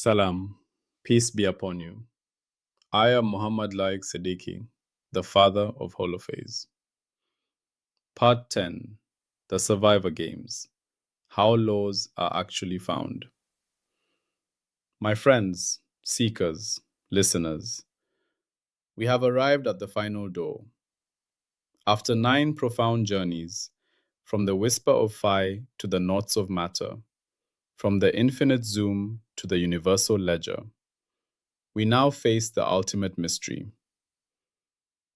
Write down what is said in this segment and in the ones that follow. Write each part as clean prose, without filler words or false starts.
Salam, peace be upon you. I am Muhammad Laik Siddiqui, the father of Holophase. Part 10, The Survivor Games, How Laws Are Actually Found. My friends, seekers, listeners, we have arrived at the final door. After 9 profound journeys, from the whisper of phi to the knots of matter, from the infinite zoom to the universal ledger, we now face the ultimate mystery.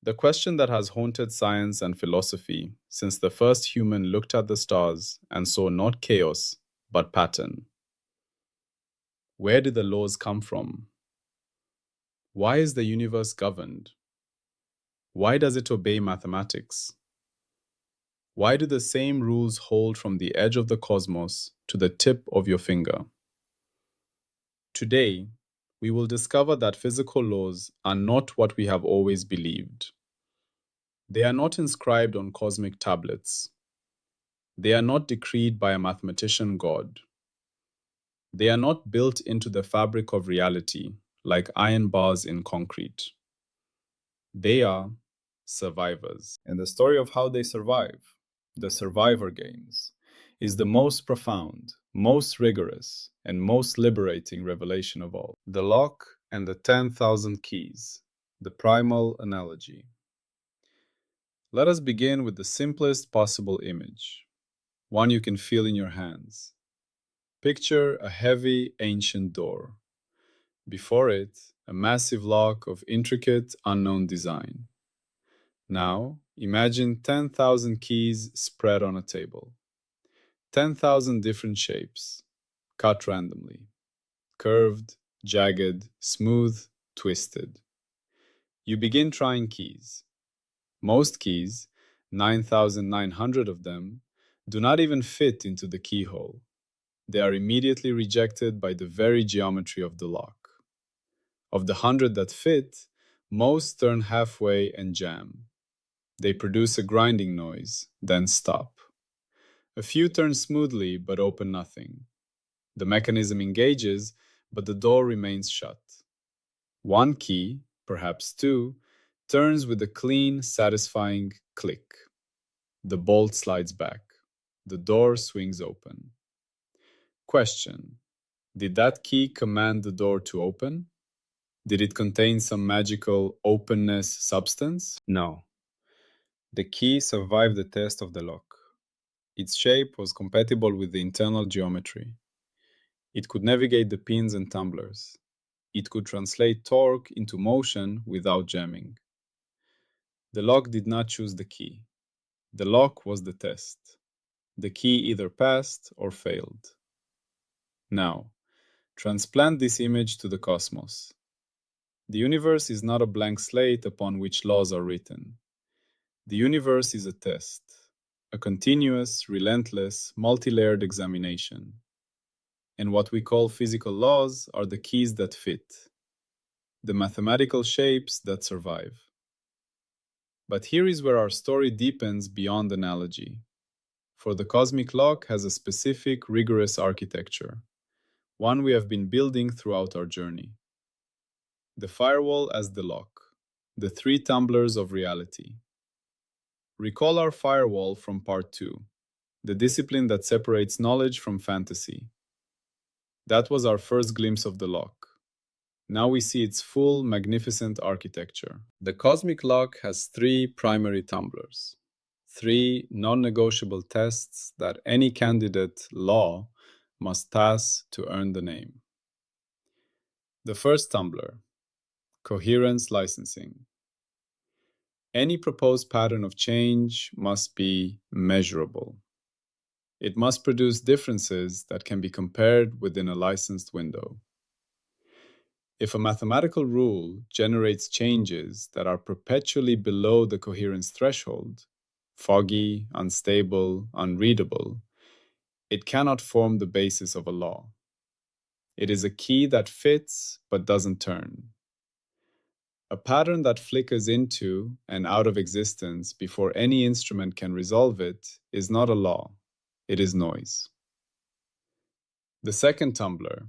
The question that has haunted science and philosophy since the first human looked at the stars and saw not chaos, but pattern. Where did the laws come from? Why is the universe governed? Why does it obey mathematics? Why do the same rules hold from the edge of the cosmos to the tip of your finger? Today, we will discover that physical laws are not what we have always believed. They are not inscribed on cosmic tablets. They are not decreed by a mathematician god. They are not built into the fabric of reality like iron bars in concrete. They are survivors. And the story of how they survive, the survivor games, is the most profound, most rigorous, and most liberating revelation of all. The lock and the 10,000 keys, the primal analogy. Let us begin with the simplest possible image, one you can feel in your hands. Picture a heavy, ancient door. Before it, a massive lock of intricate, unknown design. Now, imagine 10,000 keys spread on a table. 10,000 different shapes, cut randomly. Curved, jagged, smooth, twisted. You begin trying keys. Most keys, 9,900 of them, do not even fit into the keyhole. They are immediately rejected by the very geometry of the lock. Of the 100 that fit, most turn halfway and jam. They produce a grinding noise, then stop. A few turn smoothly but open nothing. The mechanism engages, but the door remains shut. One key, perhaps two, turns with a clean, satisfying click. The bolt slides back. The door swings open. Question: did that key command the door to open? Did it contain some magical openness substance? No. The key survived the test of the lock. Its shape was compatible with the internal geometry. It could navigate the pins and tumblers. It could translate torque into motion without jamming. The lock did not choose the key. The lock was the test. The key either passed or failed. Now, transplant this image to the cosmos. The universe is not a blank slate upon which laws are written. The universe is a test, a continuous, relentless, multi-layered examination. And what we call physical laws are the keys that fit, the mathematical shapes that survive. But here is where our story deepens beyond analogy. For the cosmic lock has a specific, rigorous architecture, one we have been building throughout our journey. The firewall as the lock, the 3 tumblers of reality. Recall our firewall from part 2, the discipline that separates knowledge from fantasy. That was our first glimpse of the lock. Now we see its full, magnificent architecture. The cosmic lock has 3 primary tumblers, 3 non-negotiable tests that any candidate law must pass to earn the name. The first tumbler, coherence licensing. Any proposed pattern of change must be measurable. It must produce differences that can be compared within a licensed window. If a mathematical rule generates changes that are perpetually below the coherence threshold, foggy, unstable, unreadable, it cannot form the basis of a law. It is a key that fits but doesn't turn. A pattern that flickers into and out of existence before any instrument can resolve it is not a law, it is noise. The second tumbler,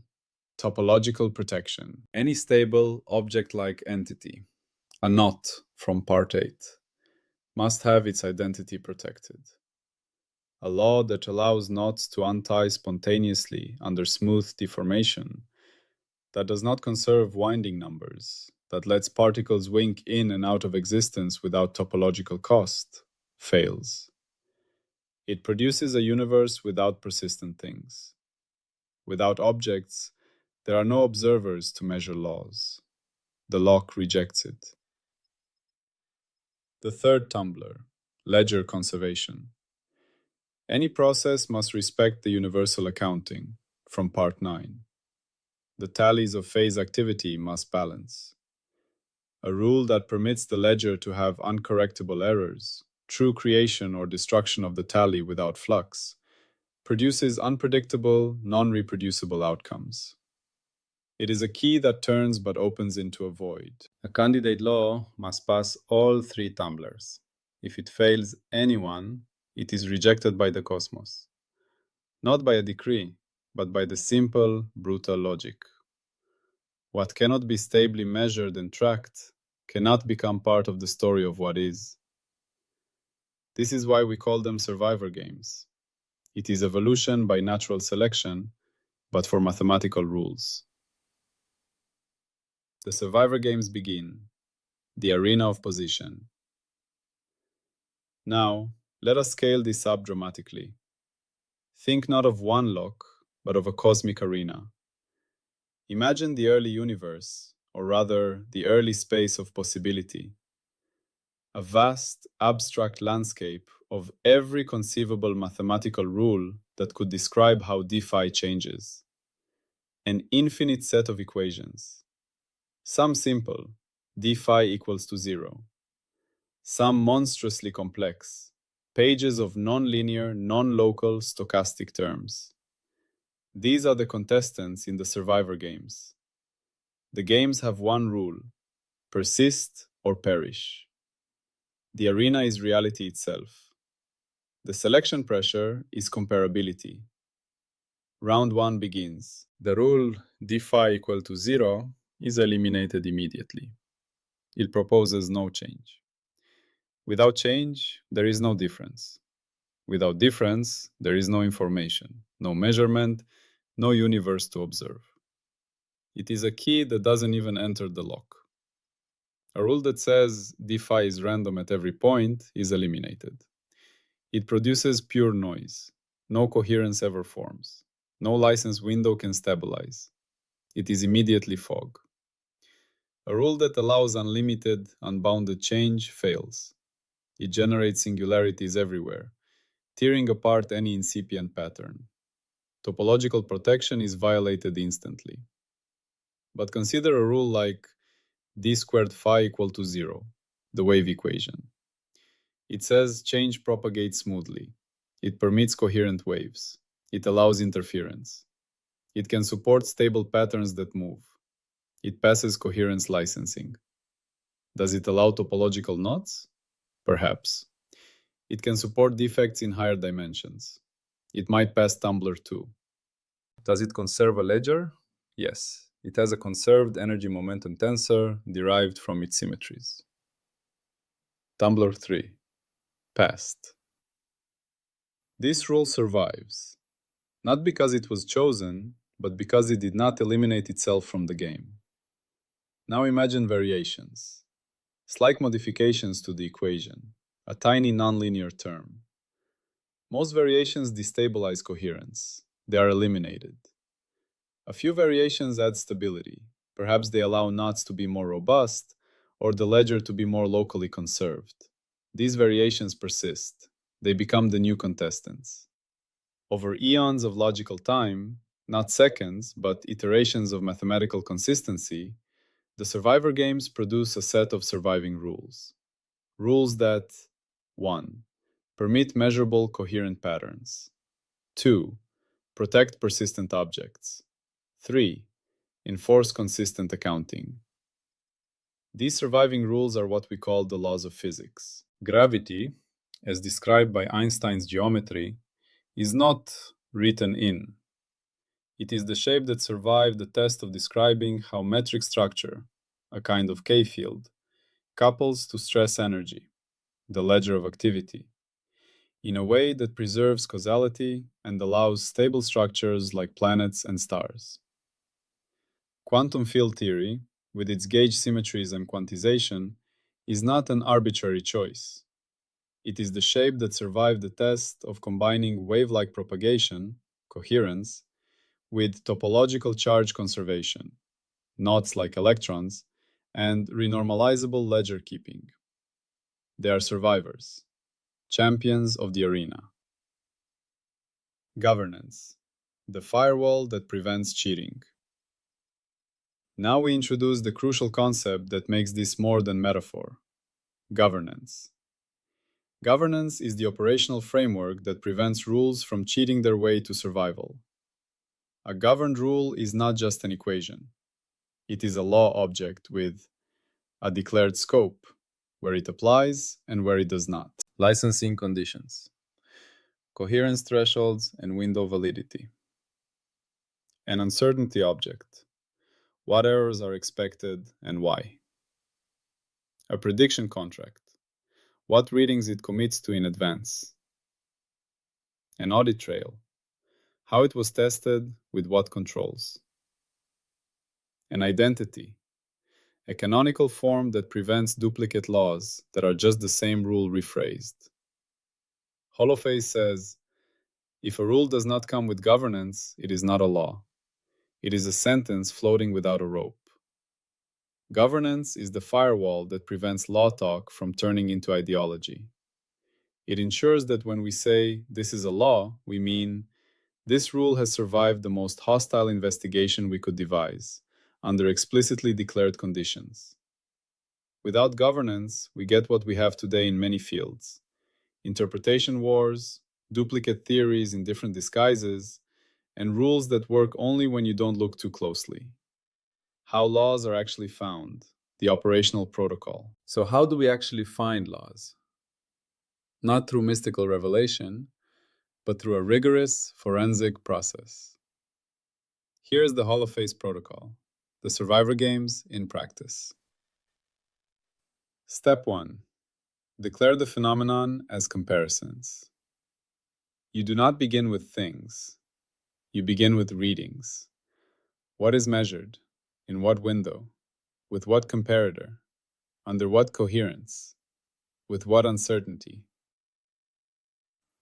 Topological protection. Any stable object-like entity, a knot from Part 8, must have its identity protected. A law that allows knots to untie spontaneously under smooth deformation, that does not conserve winding numbers, that lets particles wink in and out of existence without topological cost, fails. It produces a universe without persistent things. Without objects, there are no observers to measure laws. The lock rejects it. The third tumbler, ledger conservation. Any process must respect the universal accounting, from Part 9. The tallies of phase activity must balance. A rule that permits the ledger to have uncorrectable errors, true creation or destruction of the tally without flux, produces unpredictable, non-reproducible outcomes. It is a key that turns but opens into a void. A candidate law must pass all three tumblers. If it fails any one, it is rejected by the cosmos. Not by a decree, but by the simple, brutal logic. What cannot be stably measured and tracked cannot become part of the story of what is. This is why we call them survivor games. It is evolution by natural selection, but for mathematical rules. The survivor games begin, the arena of position. Now, let us scale this up dramatically. Think not of one lock, but of a cosmic arena. Imagine the early universe, or rather, the early space of possibility. A vast, abstract landscape of every conceivable mathematical rule that could describe how DeFi changes. An infinite set of equations. Some simple, DeFi equals to 0. Some monstrously complex, pages of non-linear, non-local stochastic terms. These are the contestants in the survivor games. The games have one rule: persist or perish. The arena is reality itself. The selection pressure is comparability. Round 1 begins. The rule DeFi equal to 0 is eliminated immediately. It proposes no change. Without change, there is no difference. Without difference, there is no information, no measurement, no universe to observe. It is a key that doesn't even enter the lock. A rule that says DeFi is random at every point is eliminated. It produces pure noise. No coherence ever forms. No license window can stabilize. It is immediately fog. A rule that allows unlimited, unbounded change fails. It generates singularities everywhere, tearing apart any incipient pattern. Topological protection is violated instantly. But consider a rule like d squared phi equal to 0, the wave equation. It says change propagates smoothly. It permits coherent waves. It allows interference. It can support stable patterns that move. It passes coherence licensing. Does it allow topological knots? Perhaps. It can support defects in higher dimensions. It might pass tumbler 2. Does it conserve a ledger? Yes. It has a conserved energy momentum tensor derived from its symmetries. Tumbler 3. Passed. This rule survives, not because it was chosen, but because it did not eliminate itself from the game. Now imagine variations, slight modifications to the equation, a tiny nonlinear term. Most variations destabilize coherence. They are eliminated. A few variations add stability. Perhaps they allow knots to be more robust, or the ledger to be more locally conserved. These variations persist. They become the new contestants. Over eons of logical time, not seconds, but iterations of mathematical consistency, the survivor games produce a set of surviving rules. Rules that 1. Permit measurable coherent patterns. 2. Protect persistent objects. 3. Enforce consistent accounting. These surviving rules are what we call the laws of physics. Gravity, as described by Einstein's geometry, is not written in. It is the shape that survived the test of describing how metric structure, a kind of K-field, couples to stress energy, the ledger of activity, in a way that preserves causality and allows stable structures like planets and stars. Quantum field theory, with its gauge symmetries and quantization, is not an arbitrary choice. It is the shape that survived the test of combining wave-like propagation, coherence, with topological charge conservation, knots like electrons, and renormalizable ledger keeping. They are survivors, champions of the arena. Governance, the firewall that prevents cheating. Now we introduce the crucial concept that makes this more than metaphor: governance. Governance is the operational framework that prevents rules from cheating their way to survival. A governed rule is not just an equation. It is a law object with a declared scope, where it applies and where it does not. Licensing conditions, coherence thresholds, and window validity. An uncertainty object, what errors are expected and why. A prediction contract, what readings it commits to in advance. An audit trail, how it was tested with what controls. An identity, a canonical form that prevents duplicate laws that are just the same rule rephrased. Holophase says, if a rule does not come with governance, it is not a law. It is a sentence floating without a rope. Governance is the firewall that prevents law talk from turning into ideology. It ensures that when we say, this is a law, we mean, this rule has survived the most hostile investigation we could devise, under explicitly declared conditions. Without governance, we get what we have today in many fields: interpretation wars, duplicate theories in different disguises, and rules that work only when you don't look too closely. How laws are actually found, the operational protocol. So how do we actually find laws? Not through mystical revelation, but through a rigorous forensic process. Here is the Holophase protocol, the survivor games in practice. Step 1. Declare the phenomenon as comparisons. You do not begin with things. You begin with readings. What is measured? In what window? With what comparator? Under what coherence? With what uncertainty?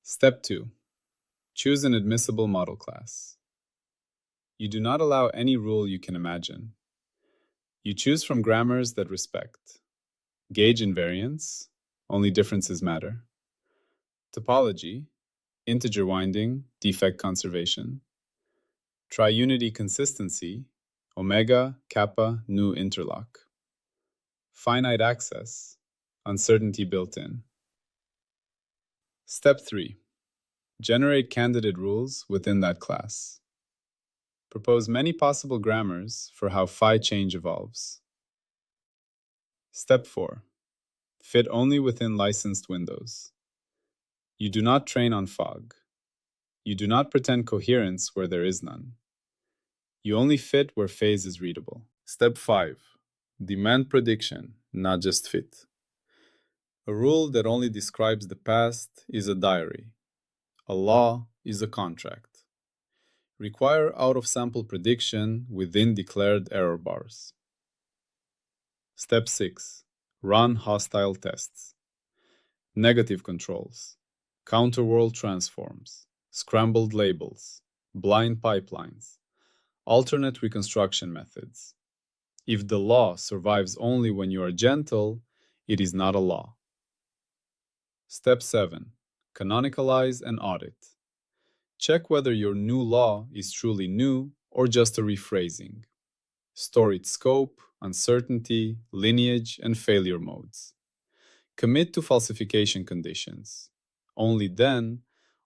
Step 2. Choose an admissible model class. You do not allow any rule you can imagine. You choose from grammars that respect. Gauge invariance, only differences matter. Topology, integer winding, defect conservation. Triunity consistency, omega, kappa, nu interlock. Finite access, uncertainty built in. Step 3. Generate candidate rules within that class. Propose many possible grammars for how phi change evolves. Step 4. Fit only within licensed windows. You do not train on fog. You do not pretend coherence where there is none. You only fit where phase is readable. Step 5. Demand prediction, not just fit. A rule that only describes the past is a diary. A law is a contract. Require out-of-sample prediction within declared error bars. Step 6. Run hostile tests. Negative controls, counterworld transforms, scrambled labels, blind pipelines, alternate reconstruction methods. If the law survives only when you are gentle, it is not a law. Step 7. Canonicalize and audit. Check whether your new law is truly new or just a rephrasing. Store its scope, uncertainty, lineage, and failure modes. Commit to falsification conditions. Only then,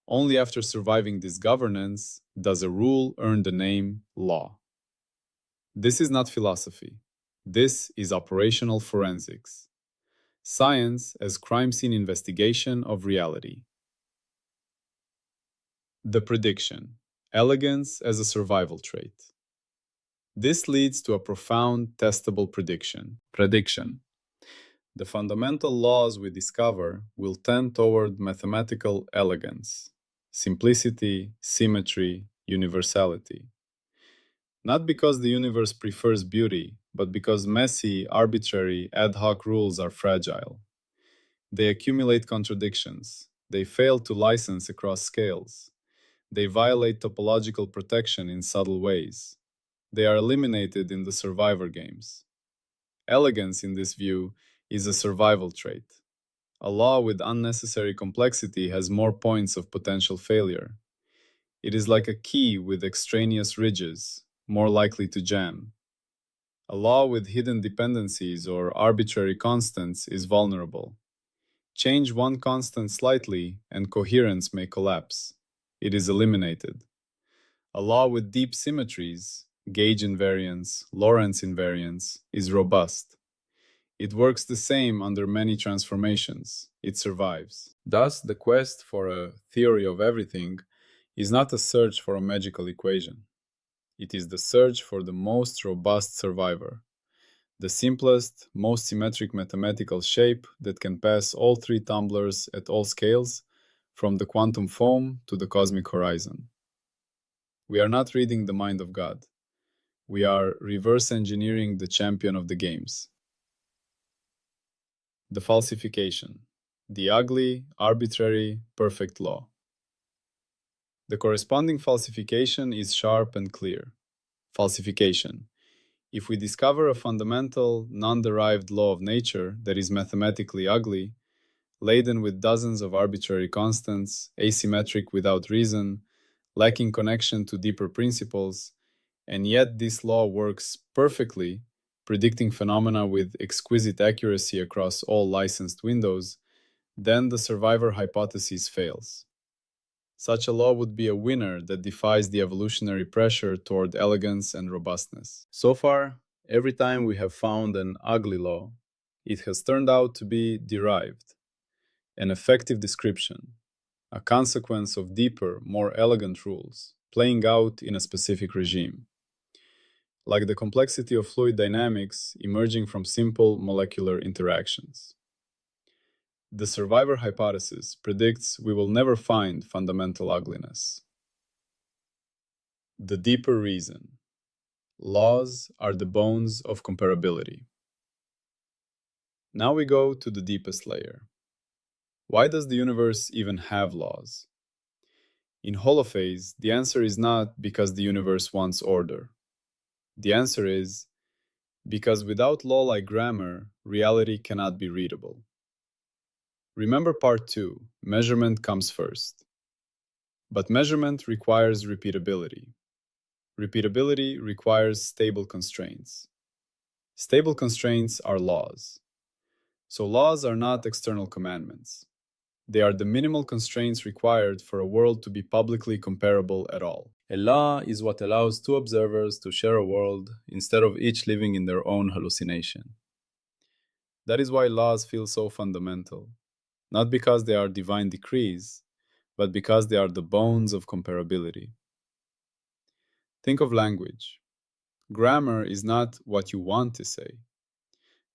only after surviving this governance, does a rule earn the name law. This is not philosophy. This is operational forensics. Science as crime scene investigation of reality. The prediction, Elegance as a survival trait. This leads to a profound testable prediction. The fundamental laws we discover will tend toward mathematical elegance, simplicity, symmetry, universality. Not because the universe prefers beauty, but because messy, arbitrary, ad hoc rules are fragile. They accumulate contradictions. They fail to license across scales. They violate topological protection in subtle ways. They are eliminated in the survivor games. Elegance, in this view, is a survival trait. A law with unnecessary complexity has more points of potential failure. It is like a key with extraneous ridges, more likely to jam. A law with hidden dependencies or arbitrary constants is vulnerable. Change one constant slightly, and coherence may collapse. It is eliminated. A law with deep symmetries, gauge invariance, Lorentz invariance, is robust. It works the same under many transformations. It survives. Thus, the quest for a theory of everything is not a search for a magical equation. It is the search for the most robust survivor, the simplest, most symmetric mathematical shape that can pass all three tumblers at all scales, from the quantum foam to the cosmic horizon. We are not reading the mind of God. We are reverse engineering the champion of the games. The falsification, the ugly, arbitrary, perfect law. The corresponding falsification is sharp and clear. Falsification. If we discover a fundamental, non-derived law of nature that is mathematically ugly, laden with dozens of arbitrary constants, asymmetric without reason, lacking connection to deeper principles, and yet this law works perfectly, predicting phenomena with exquisite accuracy across all licensed windows, then the survivor hypothesis fails. Such a law would be a winner that defies the evolutionary pressure toward elegance and robustness. So far, every time we have found an ugly law, it has turned out to be derived, an effective description, a consequence of deeper, more elegant rules, playing out in a specific regime. Like the complexity of fluid dynamics emerging from simple molecular interactions. The survivor hypothesis predicts we will never find fundamental ugliness. The deeper reason. Laws are the bones of comparability. Now we go to the deepest layer. Why does the universe even have laws? In Holophase, the answer is not because the universe wants order. The answer is because without law-like grammar, reality cannot be readable. Remember part 2, measurement comes first. But measurement requires repeatability. Repeatability requires stable constraints. Stable constraints are laws. So laws are not external commandments. They are the minimal constraints required for a world to be publicly comparable at all. A law is what allows two observers to share a world instead of each living in their own hallucination. That is why laws feel so fundamental, not because they are divine decrees, but because they are the bones of comparability. Think of language. Grammar is not what you want to say.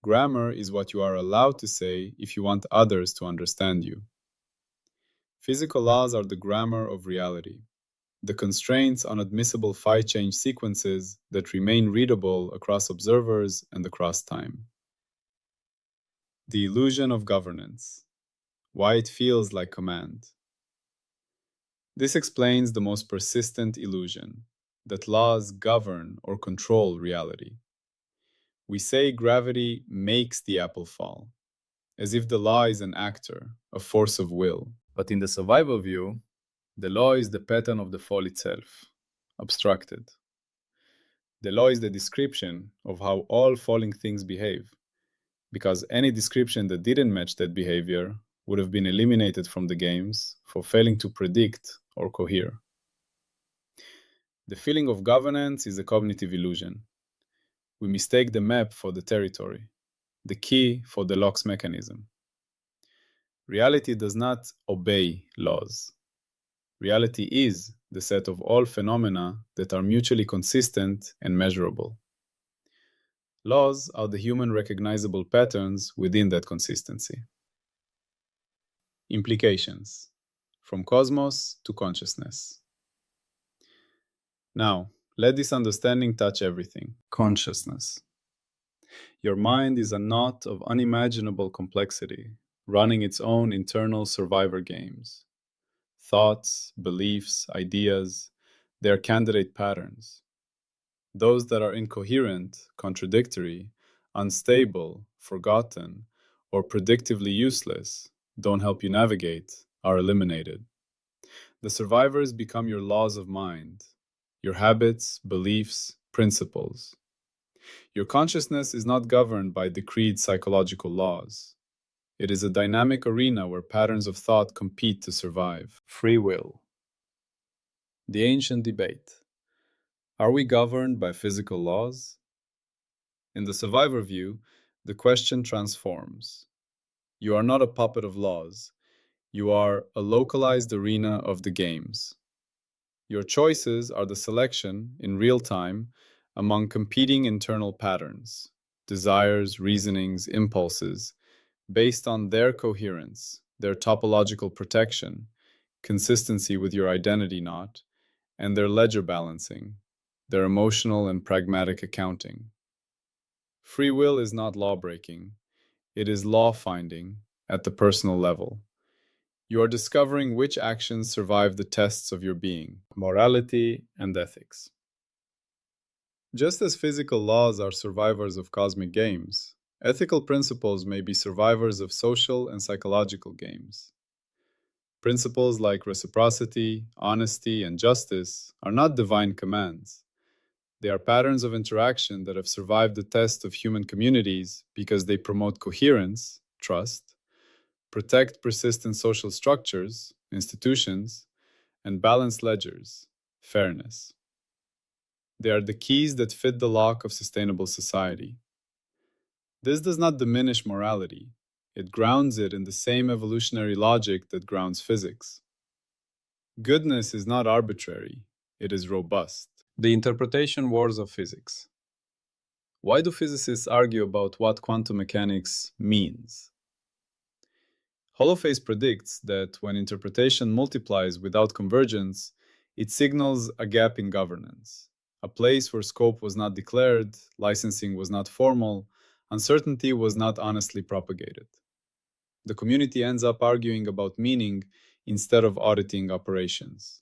Grammar is what you are allowed to say if you want others to understand you. Physical laws are the grammar of reality, the constraints on admissible phi-change sequences that remain readable across observers and across time. The illusion of governance. Why it feels like command. This explains the most persistent illusion, that laws govern or control reality. We say gravity makes the apple fall, as if the law is an actor, a force of will. But in the survival view, the law is the pattern of the fall itself, abstracted. The law is the description of how all falling things behave, because any description that didn't match that behavior would have been eliminated from the games for failing to predict or cohere. The feeling of governance is a cognitive illusion. We mistake the map for the territory, the key for the lock's mechanism. Reality does not obey laws. Reality is the set of all phenomena that are mutually consistent and measurable. Laws are the human recognizable patterns within that consistency. Implications from cosmos to consciousness. Now, let this understanding touch everything. Consciousness. Your mind is a knot of unimaginable complexity, running its own internal survivor games. Thoughts, beliefs, ideas, they are candidate patterns. Those that are incoherent, contradictory, unstable, forgotten, or predictively useless, don't help you navigate, are eliminated. The survivors become your laws of mind, your habits, beliefs, principles. Your consciousness is not governed by decreed psychological laws. It is a dynamic arena where patterns of thought compete to survive. Free will. The ancient debate. Are we governed by physical laws? In the survivor view, the question transforms. You are not a puppet of laws. You are a localized arena of the games. Your choices are the selection, in real time, among competing internal patterns, desires, reasonings, impulses, based on their coherence, their topological protection, consistency with your identity knot, and their ledger balancing, their emotional and pragmatic accounting. Free will is not law-breaking. It is law-finding at the personal level. You are discovering which actions survive the tests of your being, morality and ethics. Just as physical laws are survivors of cosmic games, ethical principles may be survivors of social and psychological games. Principles like reciprocity, honesty, and justice are not divine commands. They are patterns of interaction that have survived the test of human communities because they promote coherence, trust, protect persistent social structures, institutions, and balanced ledgers, fairness. They are the keys that fit the lock of sustainable society. This does not diminish morality. It grounds it in the same evolutionary logic that grounds physics. Goodness is not arbitrary, it is robust. The interpretation wars of physics. Why do physicists argue about what quantum mechanics means? Holophase predicts that when interpretation multiplies without convergence, it signals a gap in governance, a place where scope was not declared, licensing was not formal, uncertainty was not honestly propagated. The community ends up arguing about meaning instead of auditing operations.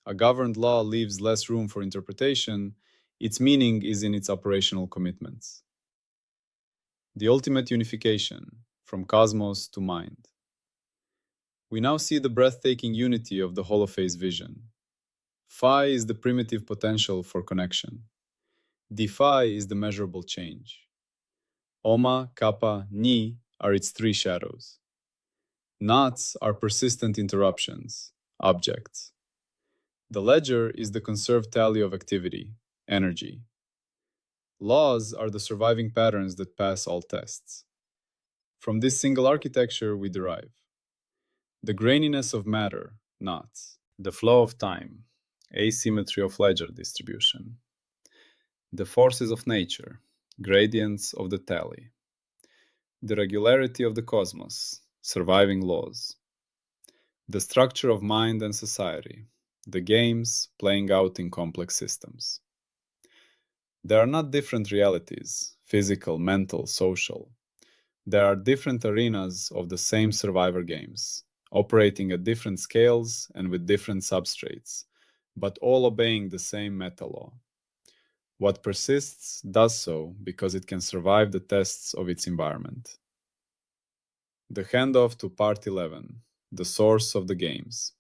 A governed law leaves less room for interpretation, its meaning is in its operational commitments. The ultimate unification, from cosmos to mind. We now see the breathtaking unity of the Holophase vision. Phi is the primitive potential for connection. Dphi is the measurable change. Omma, Kappa, Ni are its three shadows. Knots are persistent interruptions, objects. The ledger is the conserved tally of activity, energy. Laws are the surviving patterns that pass all tests. From this single architecture we derive the graininess of matter, knots, the flow of time, asymmetry of ledger distribution, the forces of nature, gradients of the tally, the regularity of the cosmos, surviving laws, the structure of mind and society, the games playing out in complex systems. There are not different realities, physical, mental, social. There are different arenas of the same survivor games, operating at different scales and with different substrates, but all obeying the same meta law. What persists does so because it can survive the tests of its environment. The handoff to Part 11, the source of the games.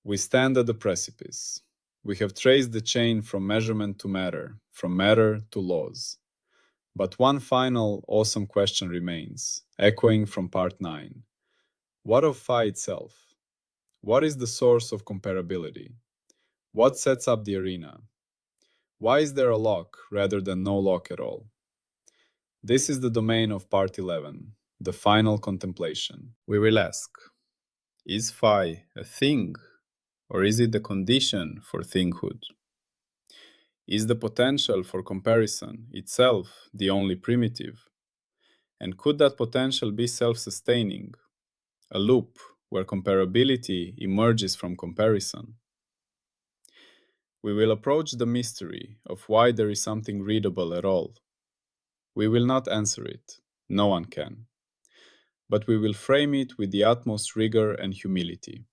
We stand at the precipice. We have traced the chain from measurement to matter, from matter to laws. But one final awesome question remains, echoing from Part 9. What of Phi itself? What is the source of comparability? What sets up the arena? Why is there a lock rather than no lock at all? This is the domain of Part 11, the final contemplation. We will ask, is Phi a thing Or is it the condition for thinghood? Is the potential for comparison itself the only primitive? And could that potential be self-sustaining, a loop where comparability emerges from comparison? We will approach the mystery of why there is something readable at all. We will not answer it, no one can. But we will frame it with the utmost rigor and humility.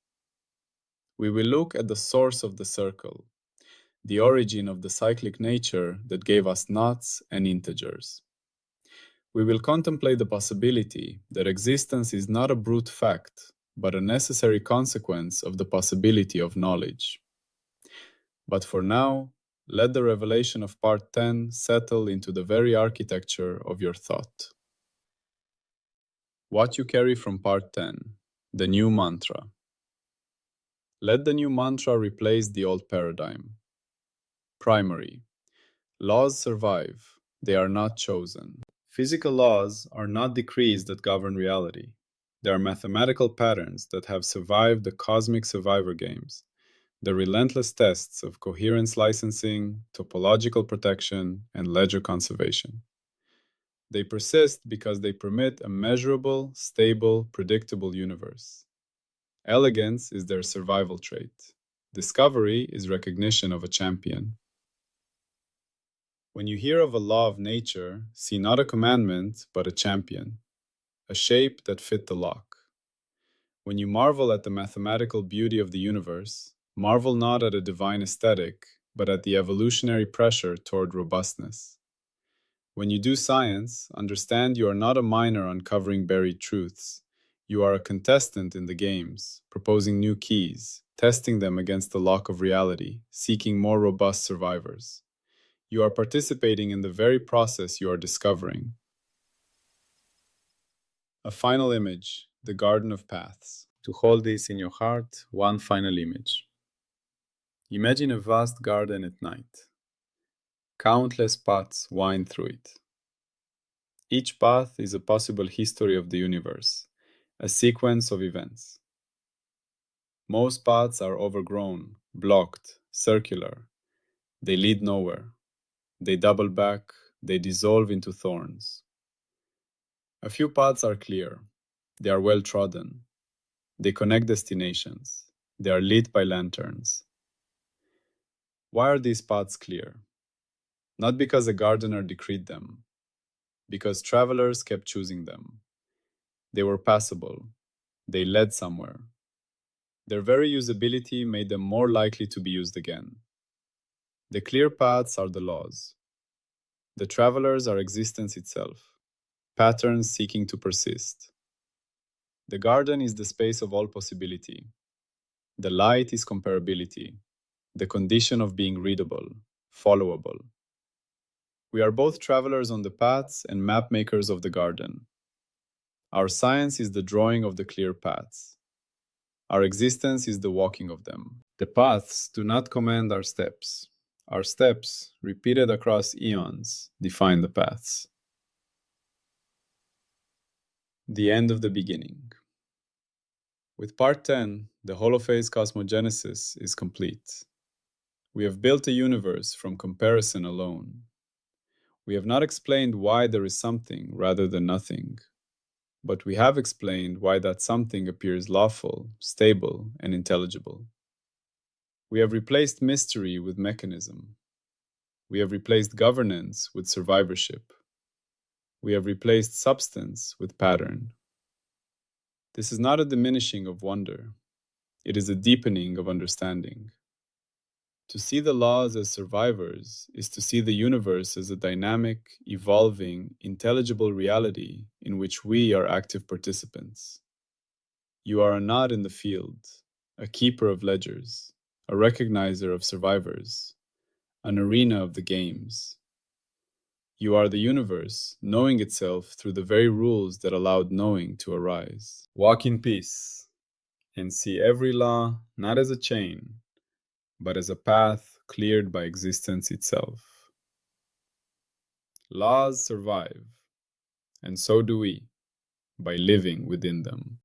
We will look at the source of the circle, the origin of the cyclic nature that gave us nuts and integers. We will contemplate the possibility that existence is not a brute fact, but a necessary consequence of the possibility of knowledge. But for now, let the revelation of Part 10 settle into the very architecture of your thought. What you carry from Part 10, the new mantra. Let the new mantra replace the old paradigm. Primary. Laws survive, they are not chosen. Physical laws are not decrees that govern reality. They are mathematical patterns that have survived the cosmic survivor games, the relentless tests of coherence licensing, topological protection, and ledger conservation. They persist because they permit a measurable, stable, predictable universe. Elegance is their survival trait. Discovery is recognition of a champion. When you hear of a law of nature, see not a commandment, but a champion, a shape that fit the lock. When you marvel at the mathematical beauty of the universe, marvel not at a divine aesthetic, but at the evolutionary pressure toward robustness. When you do science, understand you are not a miner uncovering buried truths. You are a contestant in the games, proposing new keys, testing them against the lock of reality, seeking more robust survivors. You are participating in the very process you are discovering. A final image, the Garden of Paths. To hold this in your heart, one final image. Imagine a vast garden at night. Countless paths wind through it. Each path is a possible history of the universe, a sequence of events. Most paths are overgrown, blocked, circular. They lead nowhere. They double back, they dissolve into thorns. A few paths are clear. They are well trodden. They connect destinations. They are lit by lanterns. Why are these paths clear? Not because a gardener decreed them, because travelers kept choosing them. They were passable. They led somewhere. Their very usability made them more likely to be used again. The clear paths are the laws. The travelers are existence itself, patterns seeking to persist. The garden is the space of all possibility. The light is comparability, the condition of being readable, followable. We are both travelers on the paths and map makers of the garden. Our science is the drawing of the clear paths. Our existence is the walking of them. The paths do not command our steps. Our steps, repeated across eons, define the paths. The end of the beginning. With Part 10, the Holophase cosmogenesis is complete. We have built a universe from comparison alone. We have not explained why there is something rather than nothing, but we have explained why that something appears lawful, stable, and intelligible. We have replaced mystery with mechanism. We have replaced governance with survivorship. We have replaced substance with pattern. This is not a diminishing of wonder. It is a deepening of understanding. To see the laws as survivors is to see the universe as a dynamic, evolving, intelligible reality in which we are active participants. You are a knot in the field, a keeper of ledgers, a recognizer of survivors, an arena of the games. You are the universe, knowing itself through the very rules that allowed knowing to arise. Walk in peace, and see every law not as a chain, but as a path cleared by existence itself. Laws survive, and so do we, by living within them.